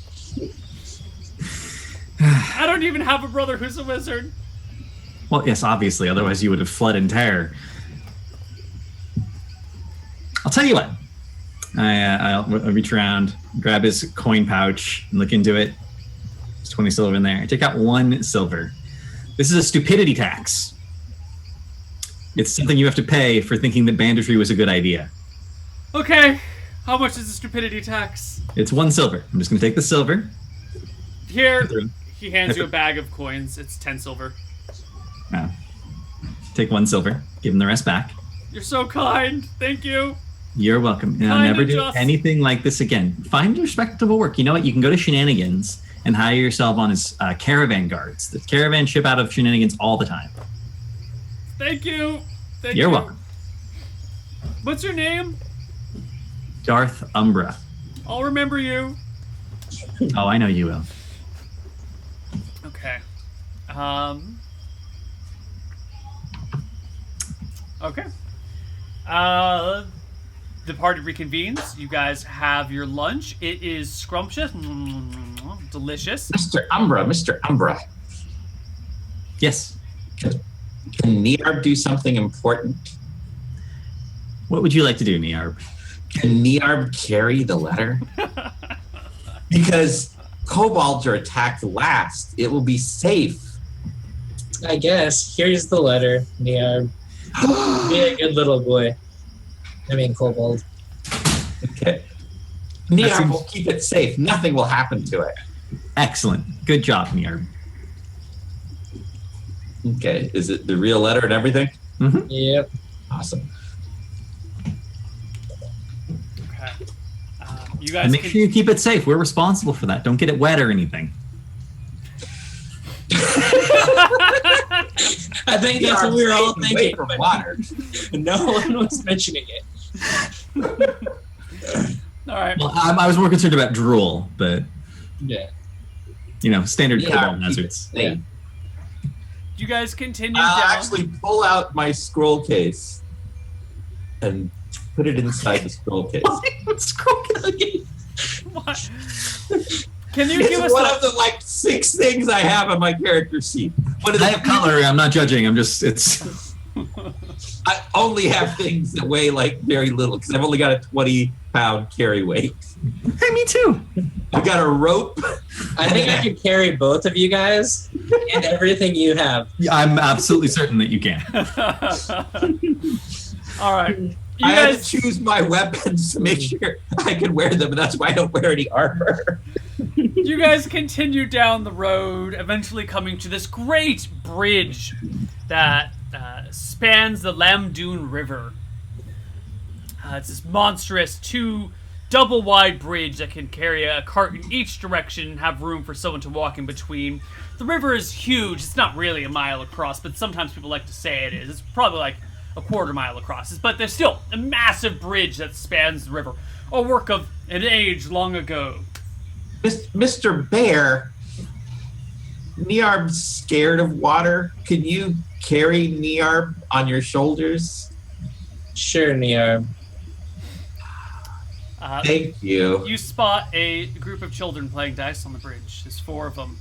A: I don't even have a brother who's a wizard.
C: Well, yes, obviously. Otherwise, you would have fled in terror. I'll tell you what. I'll reach around, grab his coin pouch, and look into it. There's 20 silver in there. I take out 1 silver. This is a stupidity tax. It's something you have to pay for thinking that banditry was a good idea.
A: Okay. How much is the stupidity tax?
C: It's 1 silver. I'm just going to take the silver.
A: Here. He hands you a bag of coins. It's 10 silver.
C: Take 1 silver. Give him the rest back.
A: You're so kind. Thank you.
C: You're welcome. And I'll
A: Kind
C: never
A: of
C: do
A: just-
C: anything like this again. Find respectable work. You know what? You can go to Shenanigans and hire yourself on as caravan guards. The caravan ship out of Shenanigans all the time.
A: Thank you.
C: You're welcome.
A: What's your name?
C: Darth Umbra.
A: I'll remember you.
C: Oh, I know you will.
A: Okay. Okay. The party reconvenes. You guys have your lunch. It is scrumptious. Delicious.
B: Mr. Umbra.
C: Yes.
B: Can Niarb do something important?
C: What would you like to do, Niarb?
B: Can Niarb carry the letter? Because kobolds are attacked last. It will be safe.
D: I guess. Here's the letter, Niarb. Be a good little boy. I mean, kobold.
B: Okay. Niar
C: seems-
B: will keep it safe. Nothing will happen to it.
C: Excellent. Good job, Niar.
B: Okay. Is it the real letter and everything?
D: Yep.
B: Awesome.
A: Okay. You
C: And
A: guys
C: make
A: can,
C: sure you keep it safe. We're responsible for that. Don't get it wet or anything.
D: I think that's what we were all
B: Staying away
D: thinking.
B: from
D: but
B: water.
D: No one was mentioning it.
A: All right.
C: Well, I was more concerned about drool, but
D: Yeah.
C: standard
B: Niar,
C: cobalt
B: keep it
C: hazards.
B: safe.
A: You guys continue
B: I'll
A: down.
B: actually pull out my scroll case and put it inside the scroll case.
C: Scroll case.
A: What? Can you
B: It's
A: give us
B: one of the 6 things I have on my character sheet. One of
C: I
B: the
C: have color. I'm not judging. it's.
B: I only have things that weigh very little because I've only got a 20-pound carry weight.
C: Hey, me too.
B: I've got a rope.
D: I think I could carry both of you guys and everything you have.
C: Yeah, I'm absolutely certain that you can.
A: All right. You
B: I had
A: guys,
B: to choose my weapons to make sure I can wear them, and that's why I don't wear any armor.
A: you guys continue down the road, eventually coming to this great bridge that spans the Lamdoon River. It's this monstrous 2 double-wide bridge that can carry a cart in each direction and have room for someone to walk in between. The river is huge. It's not really a mile across, but sometimes people like to say it is. It's probably like a quarter mile across. But there's still a massive bridge that spans the river. A work of an age long ago.
B: Mr. Bear, Niarb's scared of water. Can you carry Niarb on your shoulders?
D: Sure, Niar.
B: Thank you.
A: You spot a group of children playing dice on the bridge. There's 4 of them.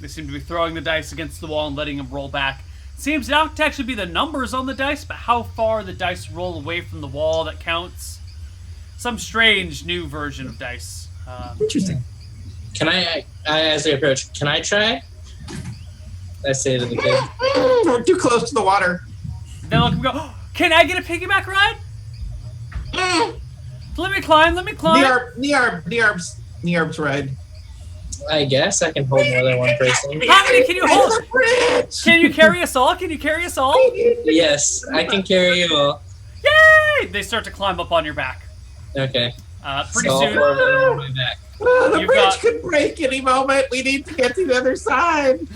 A: They seem to be throwing the dice against the wall and letting them roll back. Seems not to actually be the numbers on the dice, but how far the dice roll away from the wall that counts. Some strange new version of dice.
C: Interesting.
D: Can I as they approach, can I try? I say to the kid.
B: We're too close to the water.
A: They look and go, oh, can I get a piggyback ride? Let me climb.
B: Niarb's ride.
D: I guess I can hold more than one person.
A: How many can you hold?
B: The bridge!
A: Can you carry us all?
D: Yes, I can carry you all.
A: Yay! They start to climb up on your back.
D: Okay.
A: Pretty
D: So all
A: soon,
D: 4 of them are on my back.
B: The
A: You've
B: bridge
A: got-
B: could break any moment. We need to get to the other side.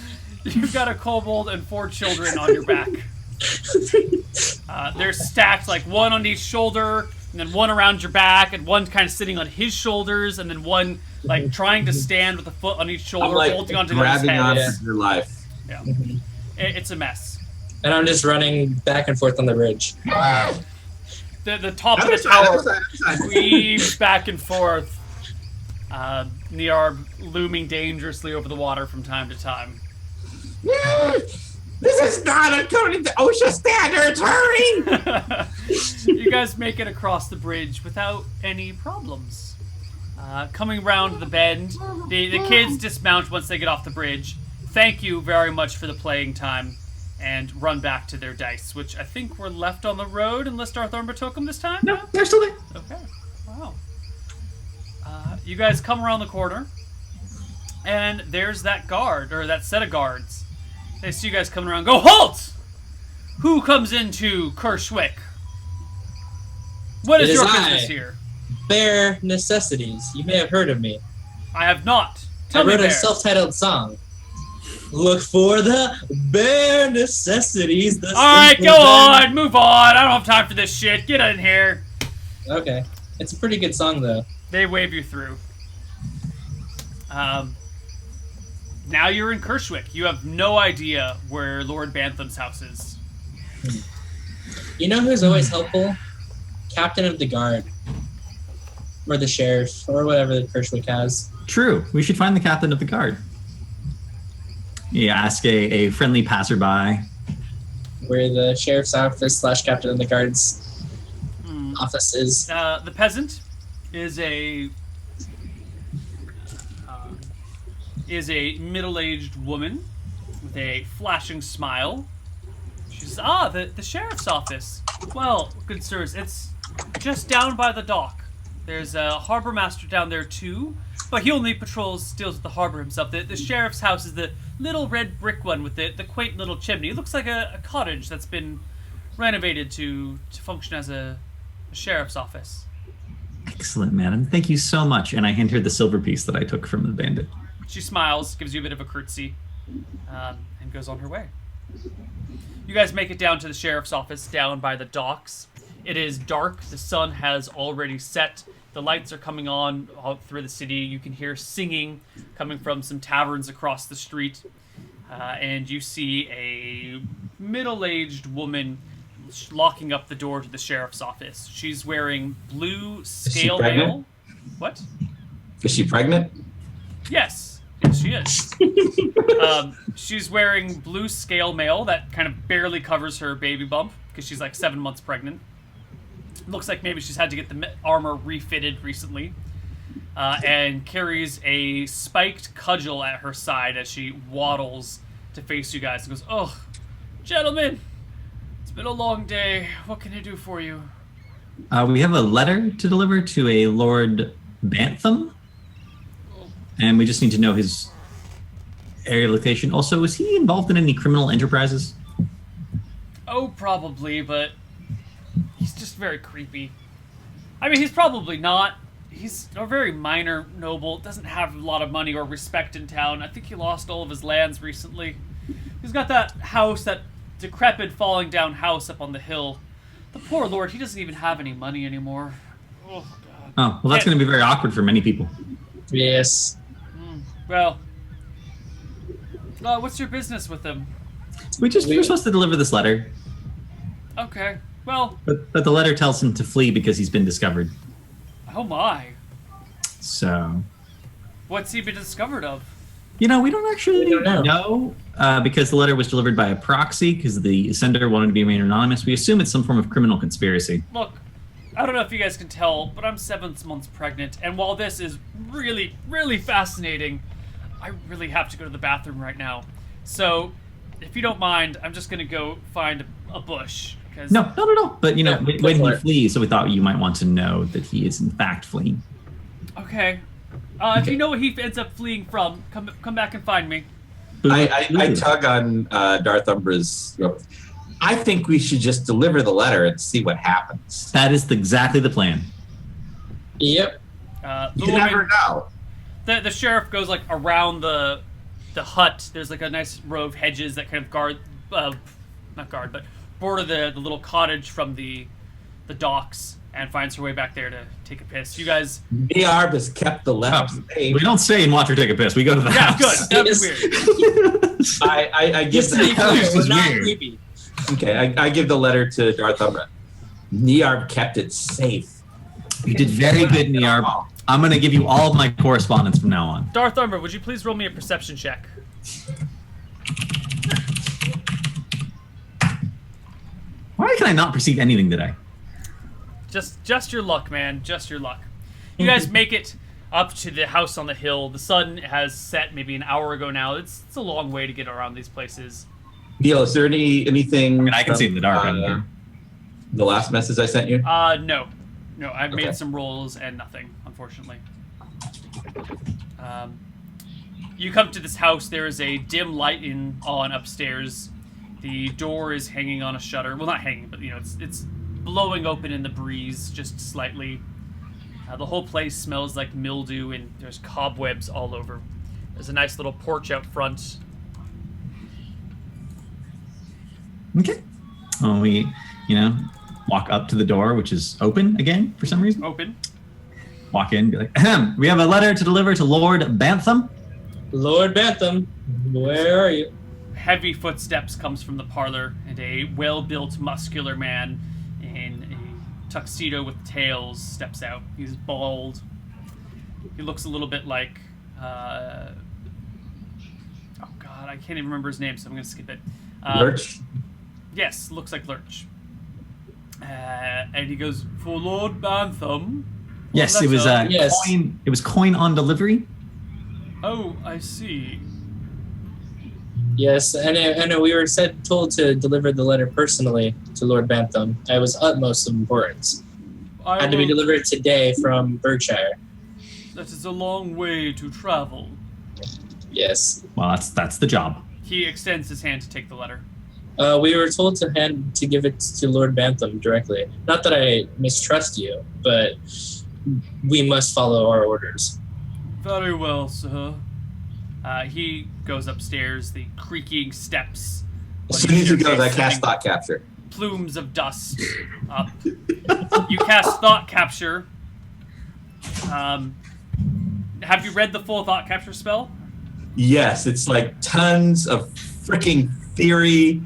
A: you've got a kobold and 4 children on your back. They're stacked, one on each shoulder, and then one around your back, and one kind of sitting on his shoulders, and then one trying to stand with a foot on each shoulder,
B: I'm
A: holding onto the other's
B: grabbing
A: head.
B: on
D: Yeah.
B: for your life.
A: Yeah. It's a mess.
D: And I'm just running back and forth on the bridge.
A: The top of
B: Other
A: the
B: side,
A: tower
B: other side.
A: weaves back and forth. Niarb looming dangerously over the water from time to time.
B: This is not according to OSHA standards. Hurry!
A: You guys make it across the bridge without any problems. Coming round the bend, the kids dismount once they get off the bridge. Thank you very much for the playing time, and run back to their dice, which I think were left on the road unless Darth Armor took them this time?
C: No, they're still there.
A: Okay. Wow. You guys come around the corner, and there's that guard, or that set of guards. They see you guys coming around. Go, halt! Who comes into Kerswick? What is
D: It is
A: your
D: I.
A: business here?
D: Bare Necessities. You may have heard of me.
A: I have not. Tell
D: I
A: me
D: wrote
A: there.
D: a self-titled song. Look for the bare necessities. The
A: All right,
D: simple
A: go
D: bare-
A: on. Move on. I don't have time for this shit. Get in here.
D: Okay. It's a pretty good song, though.
A: They wave you through. Now you're in Kerswick. You have no idea where Lord Bantham's house is.
D: You know who's always helpful? Captain of the Guard. Or the Sheriff, or whatever the Kerswick has.
C: True. We should find the captain of the guard. You ask a friendly passerby.
D: Where the Sheriff's office / Captain of the Guard's office is.
A: The peasant is a middle-aged woman with a flashing smile. She says, the sheriff's office. Well, good sirs, it's just down by the dock. There's a harbor master down there too, but he only deals with the harbor himself. The sheriff's house is the little red brick one with the quaint little chimney. It looks like a cottage that's been renovated to function as a sheriff's office.
C: Excellent, madam. Thank you so much. And I hand her the silver piece that I took from the bandit.
A: She smiles, gives you a bit of a curtsy, and goes on her way. You guys make it down to the sheriff's office down by the docks. It is dark. The sun has already set. The lights are coming on all through the city. You can hear singing coming from some taverns across the street. And you see a middle-aged woman locking up the door to the sheriff's office. She's wearing blue scale mail. What?
B: Is she pregnant?
A: Yes. Yes, she is. She's wearing blue scale mail that kind of barely covers her baby bump because she's like 7 months pregnant. Looks like maybe she's had to get the armor refitted recently. And carries a spiked cudgel at her side as she waddles to face you guys and goes, "Oh, gentlemen, it's been a long day. What can I do for you?"
C: We have a letter to deliver to a Lord Bantham. And we just need to know his area location. Also, is he involved in any criminal enterprises?
A: Oh, probably, but he's just very creepy. I mean, he's probably not. He's a very minor noble, doesn't have a lot of money or respect in town. I think he lost all of his lands recently. He's got that house, that decrepit falling down house up on the hill. The poor lord, he doesn't even have any money anymore. Oh, God.
C: Oh, well, that's going to be very awkward for many people.
D: Yes.
A: Well, what's your business with him?
C: We're supposed to deliver this letter.
A: Okay, well...
C: But the letter tells him to flee because he's been discovered.
A: Oh my.
C: So...
A: What's he been discovered of?
C: We don't actually know because the letter was delivered by a proxy because the sender wanted to be remain anonymous. We assume it's some form of criminal conspiracy.
A: Look, I don't know if you guys can tell, but I'm 7 months pregnant, and while this is really, really fascinating, I really have to go to the bathroom right now. So, if you don't mind, I'm just going to go find a bush.
C: No. But, when he flees, so we thought you might want to know that he is in fact fleeing.
A: Okay. If you know what he ends up fleeing from, come back and find me.
B: I tug on Darth Umbra's rope. I think we should just deliver the letter and see what happens.
C: That is exactly the plan.
D: Yep.
B: You never know.
A: The sheriff goes like around the hut. There's like a nice row of hedges that kind of border the little cottage from the docks, and finds her way back there to take a piss. You guys...
B: Niarb has kept the letter safe.
C: We don't stay and watch her take a piss. We go to the house.
A: Yeah, good. That'd be weird.
B: I give
D: Just to be clear,
C: This
D: we're
C: is
D: not
C: weird.
D: creepy.
B: Okay, I give the letter to Darth Umbra. Niarb kept it safe.
C: You did very good, Niarb. I'm going to give you all of my correspondence from now on.
A: Darth Umbra, would you please roll me a perception check?
C: Why can I not perceive anything today?
A: Just your luck, man. Just your luck. You guys make it up to the house on the hill. The sun has set maybe an hour ago now. It's a long way to get around these places.
B: Neil, is there anything?
C: I mean, I can see in the dark.
B: The last message I sent you?
A: No. I've
B: Okay.
A: made some rolls and nothing, unfortunately. You come to this house. There is a dim light on upstairs. The door is hanging on a shutter. Well, not hanging, but it's blowing open in the breeze just slightly. The whole place smells like mildew, and there's cobwebs all over. There's a nice little porch out front.
C: Okay. Well, we, walk up to the door, which is open again for some reason.
A: Open.
C: Walk in, be like, ahem, we have a letter to deliver to Lord Bantham.
D: Lord Bantham, where are you?
A: Heavy footsteps comes from the parlor, and a well-built, muscular man in a tuxedo with tails steps out. He's bald. He looks a little bit like... oh, God, I can't even remember his name, so I'm going to skip it.
B: Lurch?
A: Yes, looks like Lurch. And he goes, "For Lord Bantham."
C: Yes, it was
D: Yes.
C: coin. It was coin on delivery.
A: Oh, I see.
D: Yes, and we were told to deliver the letter personally to Lord Bantham. It was utmost importance. Had to be delivered today from Berkshire.
A: That is a long way to travel.
D: Yes.
C: Well, that's the job.
A: He extends his hand to take the letter.
D: We were told to give it to Lord Bantham directly. Not that I mistrust you, but we must follow our orders.
A: Very well, sir. He goes upstairs, the creaking steps.
B: As soon as he goes, I cast thought capture.
A: Plumes of dust up. You cast thought capture. Have you read the full thought capture spell?
B: Yes, it's like tons of freaking theory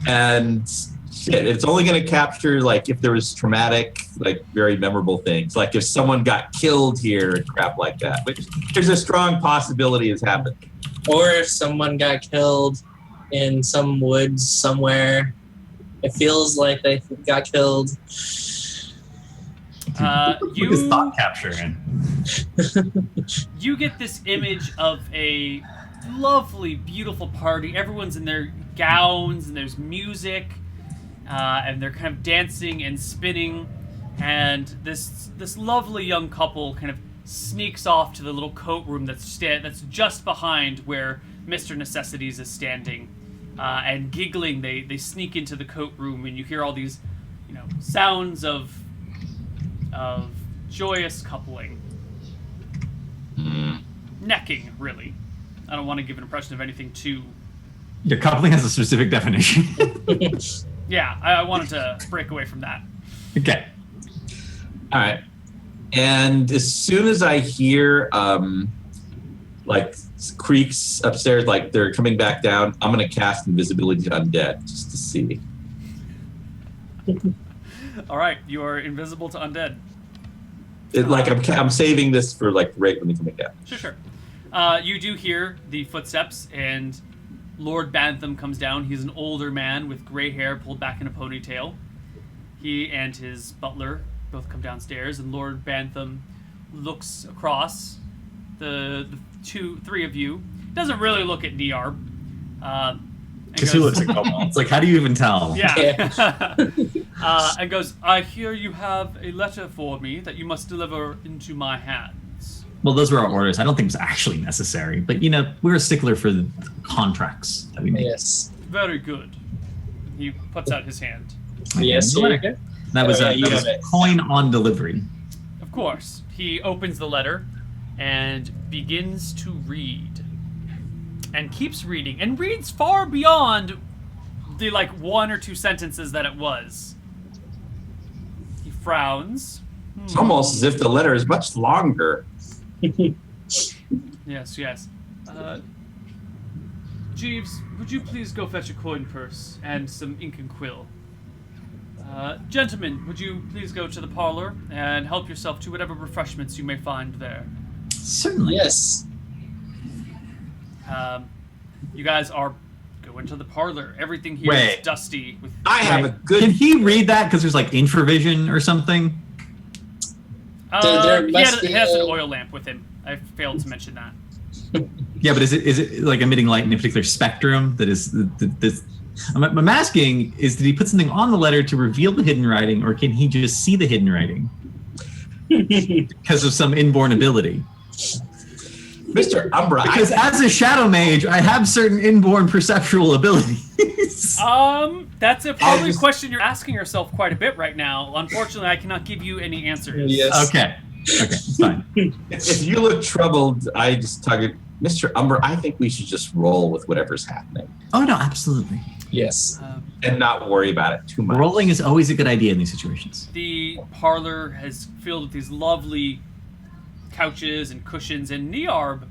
B: and shit. It's only going to capture like if there was traumatic, like very memorable things, like if someone got killed here and crap like that, which there's a strong possibility has happened.
D: Or if someone got killed in some woods somewhere. It feels like they got killed.
C: Put this thought capture in.
A: You get this image of a lovely, beautiful party. Everyone's in their gowns, and there's music, and they're kind of dancing and spinning. And this lovely young couple kind of sneaks off to the little coat room that's just behind where Mr. Necessities is standing. And giggling, they sneak into the coat room, and you hear all these, sounds of joyous coupling. Necking, really. I don't want to give an impression of anything too...
C: Your coupling has a specific definition.
A: Yeah, I wanted to break away from that.
C: Okay.
B: All right. And as soon as I hear, like, creaks upstairs, like they're coming back down, I'm going to cast Invisibility to Undead just to see.
A: All right, you are invisible to undead.
B: I'm saving this for like right when they're coming down.
A: Sure. You do hear the footsteps, and Lord Bantham comes down. He's an older man with gray hair pulled back in a ponytail. He and his butler both come downstairs, and Lord Bantham looks across the three of you. Doesn't really look at Niarb.
C: Because he looks like Kobo. It's like, how do you even tell?
A: Yeah. And goes, I hear you have a letter for me that you must deliver into my hands.
C: Well, those were our orders. I don't think it's actually necessary. But, we're a stickler for the contracts that we make.
D: Yes.
A: Very good. He puts out his hand.
D: Yes.
C: The letter. That was a coin on delivery.
A: Of course. He opens the letter and begins to read. And keeps reading. And reads far beyond the, one or two sentences that it was. He frowns.
B: It's almost as if the letter is much longer.
A: Yes. Jeeves, would you please go fetch a coin purse and some ink and quill? Gentlemen, would you please go to the parlor and help yourself to whatever refreshments you may find there?
C: Certainly.
D: Yes.
A: You guys are going to the parlor. Everything here is dusty.
B: I have a good...
C: Can he read that because there's infravision or something?
D: There
A: he has an oil lamp with him. I failed to mention that.
C: Yeah, but is it like emitting light in a particular spectrum that is this? I'm asking, did he put something on the letter to reveal the hidden writing, or can he just see the hidden writing because of some inborn ability?
B: Mr. Umbra.
C: Because as a shadow mage, I have certain inborn perceptual abilities.
A: That's probably a question you're asking yourself quite a bit right now. Unfortunately, I cannot give you any answers.
D: Yes.
C: Okay, it's fine.
B: If you look troubled, I just target Mr. Umbra. I think we should just roll with whatever's happening.
C: Oh no, absolutely.
D: Yes.
B: And not worry about it too much.
C: Rolling is always a good idea in these situations.
A: The parlor has filled with these lovely couches and cushions, and Niarb,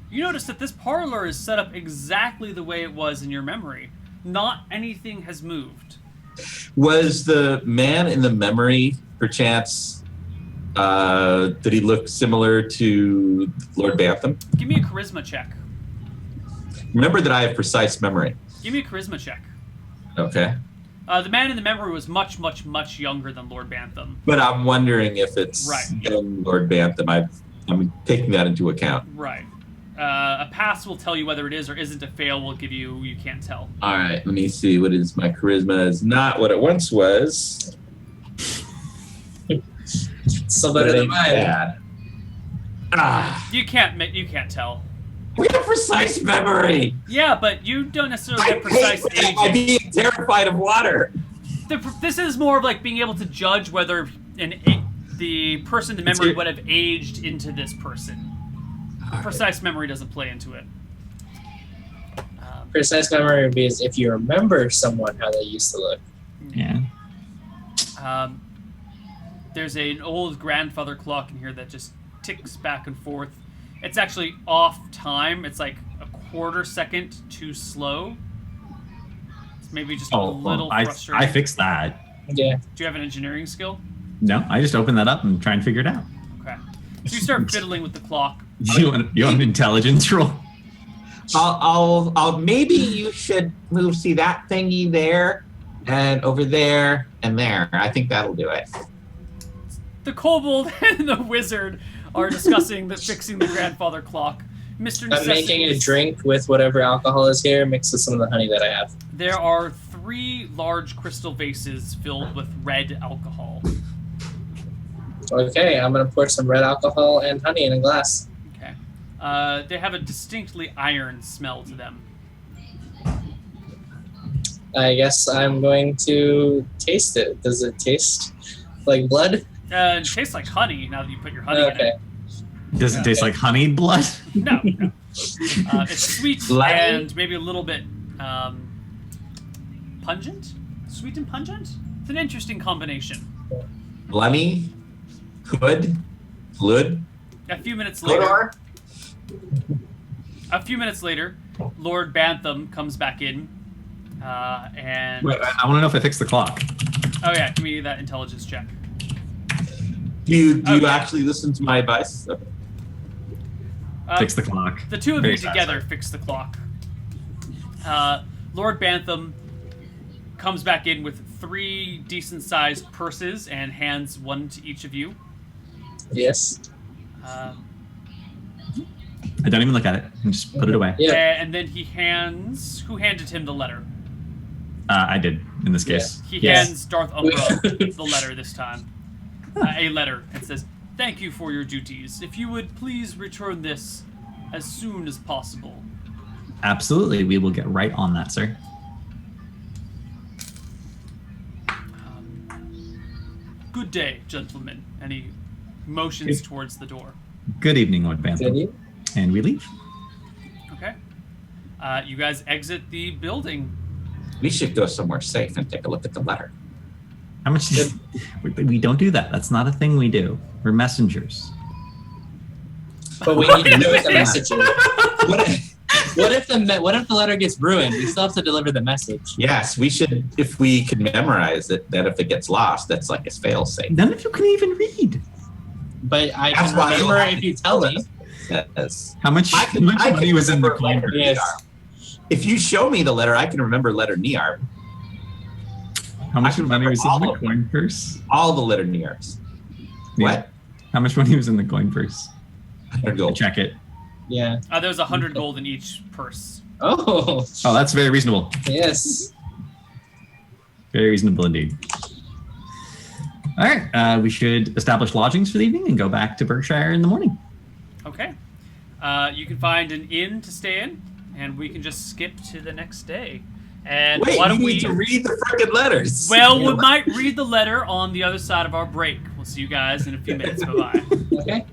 A: you notice that this parlor is set up exactly the way it was in your memory. Not anything has moved.
B: Was the man in the memory, perchance, did he look similar to Lord Bantham?
A: Give me a charisma check.
B: Remember that I have precise memory.
A: Give me a charisma check.
B: Okay.
A: The man in the memory was much, much, much younger than Lord Bantham.
B: But I'm wondering if it's
A: Right.
B: young Lord Bantham. I'm taking that into account.
A: Right. A pass will tell you whether it is or isn't. A fail will give you can't tell.
B: All right, let me see. What is my charisma? Is not what it once was.
D: So better than mine.
B: Bad. Ah,
A: You can't tell.
B: we have precise memory.
A: Yeah, but you don't necessarily
B: I
A: have precise
B: hate that by
A: aging.
B: being terrified of water.
A: This is more of like being able to judge whether the person in the memory would have aged into this person. Precise memory doesn't play into it.
D: Precise memory would be as if you remember someone how they used to look.
C: Yeah.
A: There's an old grandfather clock in here that just ticks back and forth. It's actually off time. It's like a quarter second too slow. It's maybe just a little frustrating.
C: I fixed that.
D: Yeah.
A: Do you have an engineering skill?
C: No, I just open that up and try and figure it out.
A: Okay. So you start fiddling with the clock.
C: You want an intelligence roll?
B: I'll maybe you should move. See that thingy there, and over there, and there. I think that'll do it.
A: The kobold and the wizard are discussing fixing the grandfather clock. Mr.
D: I'm making a drink with whatever alcohol is here, mixed with some of the honey that I have.
A: There are 3 large crystal vases filled with red alcohol.
D: Okay, I'm gonna pour some red alcohol and honey in a glass.
A: Okay. They have a distinctly iron smell to them.
D: I guess I'm going to taste it. Does it taste like blood?
A: It tastes like honey now that you put your honey in
D: Okay.
A: it.
C: Does it taste like honeyed blood?
A: No. It's sweet
B: Bloody?
A: and maybe a little bit pungent? Sweet and pungent? It's an interesting combination.
B: Blemmy, Hood, Flood,
A: A few minutes later,
B: Hodor.
A: Lord Bantham comes back in, and
C: Wait, I want to know if I fixed the clock.
A: oh yeah, give me that intelligence check.
B: Do you
A: Okay.
B: actually listen to my advice?
C: Fix the clock.
A: The two of
C: Very
A: you together
C: satisfying.
A: fix the clock. Lord Bantham comes back in with 3 decent-sized purses and hands one to each of you.
D: Yes.
A: Uh,
C: I don't even look at it. I just put it away.
D: Yeah.
A: And then he hands... Who handed him the letter?
C: I did in this case.
A: He
D: Yes.
A: hands Darth Umbra the letter this time. A letter. It says, "Thank you for your duties. If you would please return this as soon as possible."
C: Absolutely, we will get right on that, sir.
A: Good day, gentlemen. And he motions towards the door.
C: Good evening, Lord
D: Did
C: Bantham.
D: you?
C: And we leave.
A: Okay. You guys exit the building.
B: We should go somewhere safe and take a look at the letter.
C: How much? We don't do that. That's not a thing we do. We're messengers.
D: But we need to know what the message is.
B: What if-
D: What if the letter gets ruined? We still have to deliver the message.
B: yes, we should. If we could memorize it, that if it gets lost, that's like a fail safe.
C: None of you can even read.
D: But I
B: That's
D: can
B: why I
D: remember
B: don't
D: if you tell me.
B: Yes.
C: How much?
B: I
C: How much
B: can
C: money was in the
B: remember
C: coin?
B: letter
D: Yes.
B: Niar. If you show me the letter, I can remember letter Niar.
C: How much
B: I can
C: money was in
B: remember
C: the
B: all of them.
C: coin purse?
B: All the letter Niars.
C: Yeah.
B: What?
C: How much money was in the coin purse?
B: 100 gold.
C: Check it.
D: Yeah.
A: There's 100 gold in each purse.
D: Oh,
C: Oh, that's very reasonable.
D: yes.
C: Very reasonable indeed. All right, we should establish lodgings for the evening and go back to Berkshire in the morning.
A: Okay. You can find an inn to stay in, and we can just skip to the next day. And
B: Wait,
A: why
B: you
A: don't
B: need to read the frickin' letters.
A: Well, we might read the letter on the other side of our break. We'll see you guys in a few minutes. Bye-bye.
D: Okay.